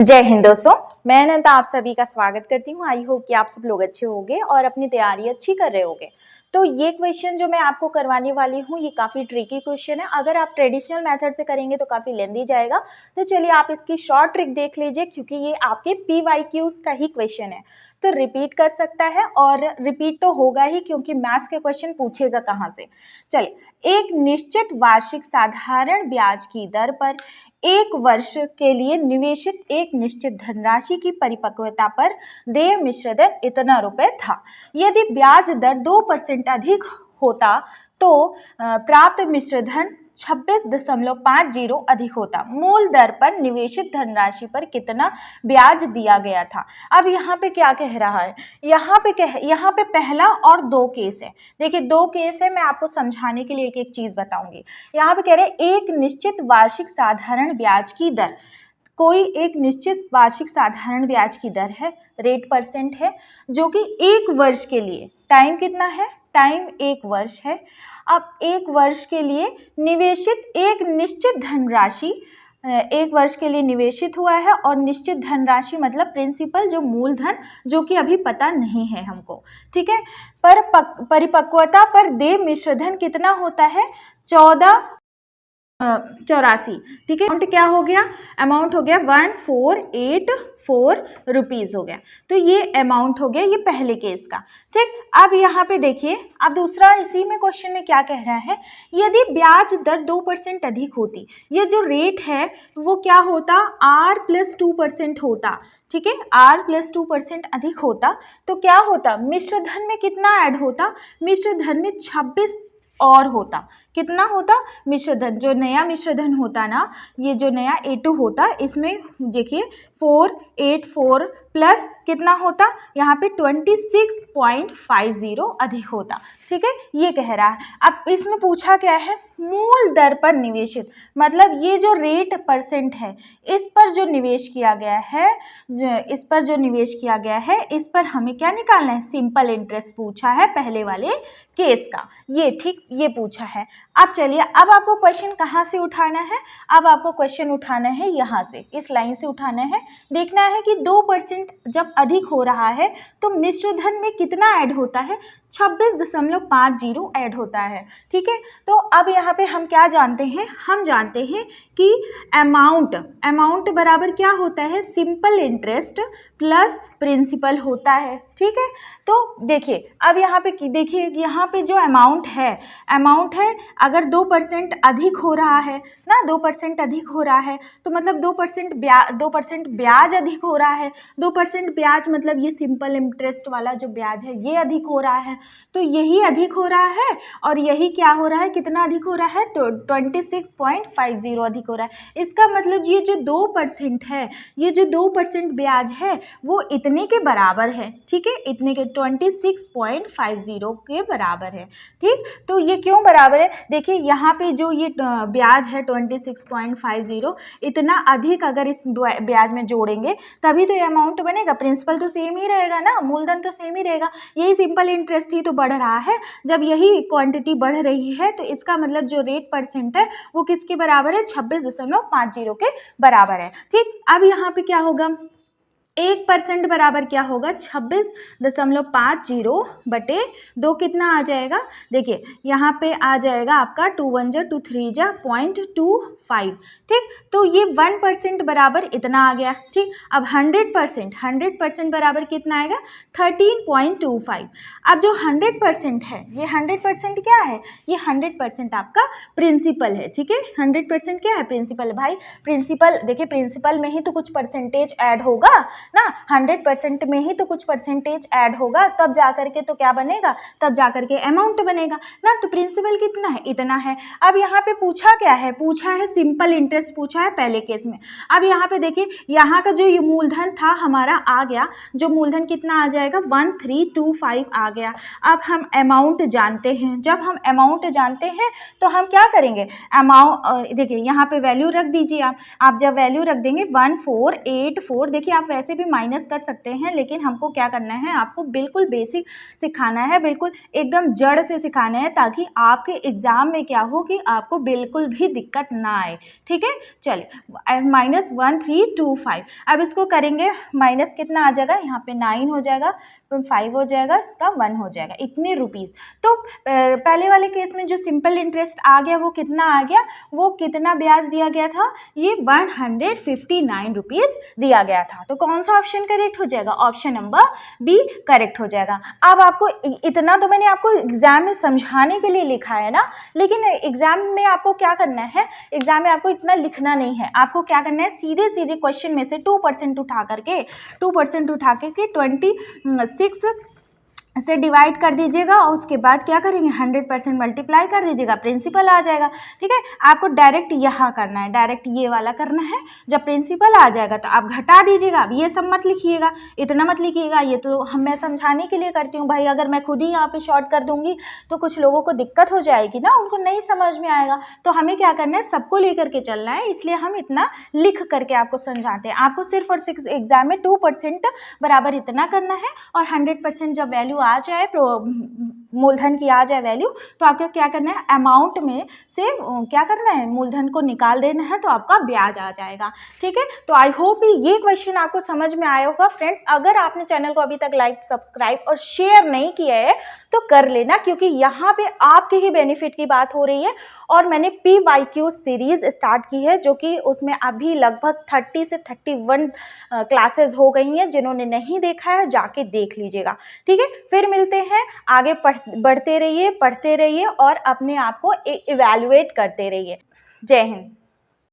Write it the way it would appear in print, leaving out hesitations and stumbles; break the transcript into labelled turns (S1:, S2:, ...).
S1: जय हिंद दोस्तों, मैं अनंता आप सभी का स्वागत करती हूँ। आई होप कि आप सब लोग अच्छे होंगे और अपनी तैयारी अच्छी कर रहे होंगे। तो ये क्वेश्चन जो मैं आपको करवाने वाली हूँ ये काफ़ी ट्रिकी क्वेश्चन है। अगर आप ट्रेडिशनल मेथड से करेंगे तो काफ़ी लेंदी जाएगा। तो चलिए आप इसकी शॉर्ट ट्रिक देख लीजिए, क्योंकि ये आपके PYQs का ही क्वेश्चन है। तो रिपीट कर सकता है और रिपीट तो होगा ही, क्योंकि मैथ्स के क्वेश्चन पूछेगा कहाँ से। चलिए, एक निश्चित वार्षिक साधारण ब्याज की दर पर एक वर्ष के लिए निवेशित एक निश्चित धनराशि की परिपक्वता पर देय मिश्र दर इतना रुपए था। यदि ब्याज दर 2% अधिक होता तो प्राप्त मिश्र धन 26.50 अधिक होता। मूल दर पर निवेशित धनराशि पर कितना ब्याज दिया गया था। अब यहाँ पे क्या कह रहा है, यहाँ पे पहला और दो केस है। देखिए दो केस है, मैं आपको समझाने के लिए एक एक चीज बताऊंगी। यहाँ पे कह रहे हैं एक निश्चित वार्षिक साधारण ब्याज की दर, कोई एक निश्चित वार्षिक साधारण ब्याज की दर है, रेट परसेंट है, जो कि एक वर्ष के लिए, टाइम कितना है, टाइम एक वर्ष है। अब एक वर्ष के लिए निवेशित एक निश्चित धनराशि एक वर्ष के लिए निवेशित हुआ है, और निश्चित धनराशि मतलब प्रिंसिपल, जो मूलधन, जो कि अभी पता नहीं है हमको, ठीक है। पर परिपक्वता पर देय मिश्रधन कितना होता है, 1484, ठीक है। अमाउंट क्या हो गया, अमाउंट हो गया 1484 रुपीज हो गया। तो ये अमाउंट हो गया ये पहले केस का, ठीक। अब यहाँ पे देखिए, अब दूसरा इसी में क्वेश्चन में क्या कह रहा है, यदि ब्याज दर 2% अधिक होती, ये जो रेट है वो क्या होता, R+2% होता, ठीक है। R+2% अधिक होता तो क्या होता, मिश्र धन में कितना ऐड होता, मिश्र धन में 26 और होता, कितना होता, मिश्र धन, जो नया मिश्र धन होता ना, ये जो नया A2 होता, इसमें देखिए 484 प्लस कितना होता, यहाँ पे 26.50 अधिक होता, ठीक है। ये कह रहा है। अब इसमें पूछा क्या है, मूल दर पर निवेशित, मतलब ये जो रेट परसेंट है, इस पर जो निवेश किया गया है, इस पर जो निवेश किया गया है, इस पर हमें क्या निकालना है, सिंपल इंटरेस्ट पूछा है पहले वाले केस का, ये ठीक, ये पूछा है। अब चलिए, अब आपको क्वेश्चन कहाँ से उठाना है, अब आपको क्वेश्चन उठाना है यहाँ से, इस लाइन से उठाना है। देखना है कि 2% जब अधिक हो रहा है तो मिश्र धन में कितना ऐड होता है, 26.50 ऐड होता है, ठीक है। तो अब यहाँ पे हम क्या जानते हैं, हम जानते हैं कि अमाउंट बराबर क्या होता है, सिंपल इंटरेस्ट प्लस प्रिंसिपल होता है, ठीक है। तो देखिए, अब यहाँ पे देखिए, यहाँ पे जो अमाउंट है अगर 2% अधिक हो रहा है ना, 2% अधिक हो रहा है तो मतलब 2% ब्याज अधिक हो रहा है। 2% ब्याज मतलब ये सिंपल इंटरेस्ट वाला जो ब्याज है ये अधिक हो रहा है, तो यही अधिक हो रहा है, और यही क्या हो रहा है, कितना अधिक हो रहा है, तो 26.50 अधिक हो रहा है। इसका मतलब ये जो 2% है, ये जो 2% ब्याज है वो इतने के बराबर है, ठीक है, इतने के 26.50 के बराबर है, ठीक। तो ये क्यों बराबर है, देखिए यहाँ पे जो ये ब्याज है 26.50, इतना अधिक अगर इस ब्याज में जोड़ेंगे तभी तो ये अमाउंट बनेगा, प्रिंसिपल तो सेम ही रहेगा ना, मूलधन तो सेम ही रहेगा, यही सिंपल इंटरेस्ट ही तो बढ़ रहा है। जब यही क्वांटिटी बढ़ रही है तो इसका मतलब जो रेट परसेंट है वो किसके बराबर है, 26.50 के बराबर है, ठीक। अब यहाँ पे क्या होगा, 1% बराबर क्या होगा, 26.50 बटे 2 कितना आ जाएगा, देखिए यहाँ पे आ जाएगा आपका 2 1 जा 2 3 जा 0.25, ठीक। तो ये 1% बराबर इतना आ गया, ठीक। अब 100% बराबर कितना आएगा, 13.25। अब जो 100% है, ये 100% क्या है, ये 100% आपका प्रिंसिपल है, ठीक है। 100% क्या है, प्रिंसिपल है भाई। प्रिंसिपल देखिए, प्रिंसिपल में ही तो कुछ परसेंटेज ऐड होगा ना, 100% में ही तो कुछ परसेंटेज ऐड होगा, तब जाकर के तो क्या बनेगा, तब जाकर के अमाउंट बनेगा ना। तो प्रिंसिपल कितना है, इतना है। अब यहाँ पे पूछा क्या है, पूछा है सिंपल इंटरेस्ट पूछा है पहले केस में। अब यहाँ पे देखिए, यहाँ का जो ये मूलधन था हमारा आ गया, जो मूलधन कितना आ जाएगा, 1325 आ गया। अब हम अमाउंट जानते हैं, जब हम अमाउंट जानते हैं तो हम क्या करेंगे, अमाउंट देखिए यहाँ पे वैल्यू रख दीजिए आप जब वैल्यू रख देंगे 1484, देखिए आप वैसे कैसे भी माइनस कर सकते हैं, लेकिन हमको क्या करना है, आपको बिल्कुल बेसिक सिखाना है, बिल्कुल एकदम जड़ से सिखाना है, ताकि आपके एग्जाम में क्या हो कि आपको बिल्कुल भी दिक्कत ना आए। ठीक है, चलिए -1325। अब इसको करेंगे, माइनस कितना आ जाएगा, यहाँ पे 9 हो जाएगा, 5 हो जाएगा, इसका 1 हो जाएगा, इतने रुपीज़। तो पहले वाले केस में जो सिंपल इंटरेस्ट आ गया वो कितना आ गया, वो कितना ब्याज दिया गया था, ये 159 रुपीज़ दिया गया था। तो कौन सा ऑप्शन करेक्ट हो जाएगा, ऑप्शन नंबर बी करेक्ट हो जाएगा। अब आपको इतना तो मैंने आपको एग्जाम में समझाने के लिए लिखा है ना, लेकिन एग्जाम में आपको क्या करना है, एग्जाम में आपको इतना लिखना नहीं है, आपको क्या करना है, सीधे सीधे क्वेश्चन में से 2% उठा करके 26 से डिवाइड कर दीजिएगा, और उसके बाद क्या करेंगे, 100% मल्टीप्लाई कर दीजिएगा, प्रिंसिपल आ जाएगा। ठीक है, आपको डायरेक्ट यहाँ करना है, डायरेक्ट ये वाला करना है। जब प्रिंसिपल आ जाएगा तो आप घटा दीजिएगा, अब ये सब मत लिखिएगा, इतना मत लिखिएगा, ये तो मैं समझाने के लिए करती हूँ भाई। अगर मैं खुद ही यहाँ पे शॉर्ट कर दूंगी तो कुछ लोगों को दिक्कत हो जाएगी ना, उनको नहीं समझ में आएगा। तो हमें क्या करना है, सबको लेकर के चलना है, इसलिए हम इतना लिख करके आपको समझाते हैं। आपको सिर्फ और सिर्फ एग्जाम में 2% बराबर इतना करना है, और 100% जब वैल्यू आ जाए, मूलधन की आ जाए वैल्यू, तो आपको क्या करना है, अमाउंट में से क्या करना है, मूलधन को निकाल देना है, तो आपका ब्याज आ जाएगा। ठीक है, तो आई होप ये क्वेश्चन आपको समझ में आया होगा। फ्रेंड्स, अगर आपने चैनल को अभी तक लाइक, सब्सक्राइब और शेयर नहीं किया है तो कर लेना, क्योंकि यहाँ पे आपके ही बेनिफिट की बात हो रही है। और मैंने PYQ सीरीज स्टार्ट की है, जो कि उसमें अभी लगभग 30 से 31 क्लासेस हो गई हैं। जिन्होंने नहीं देखा है जाके देख लीजिएगा। ठीक है, फिर मिलते हैं, आगे बढ़ते रहिए, पढ़ते रहिए और अपने आप को इवैल्यूएट करते रहिए। जय हिंद।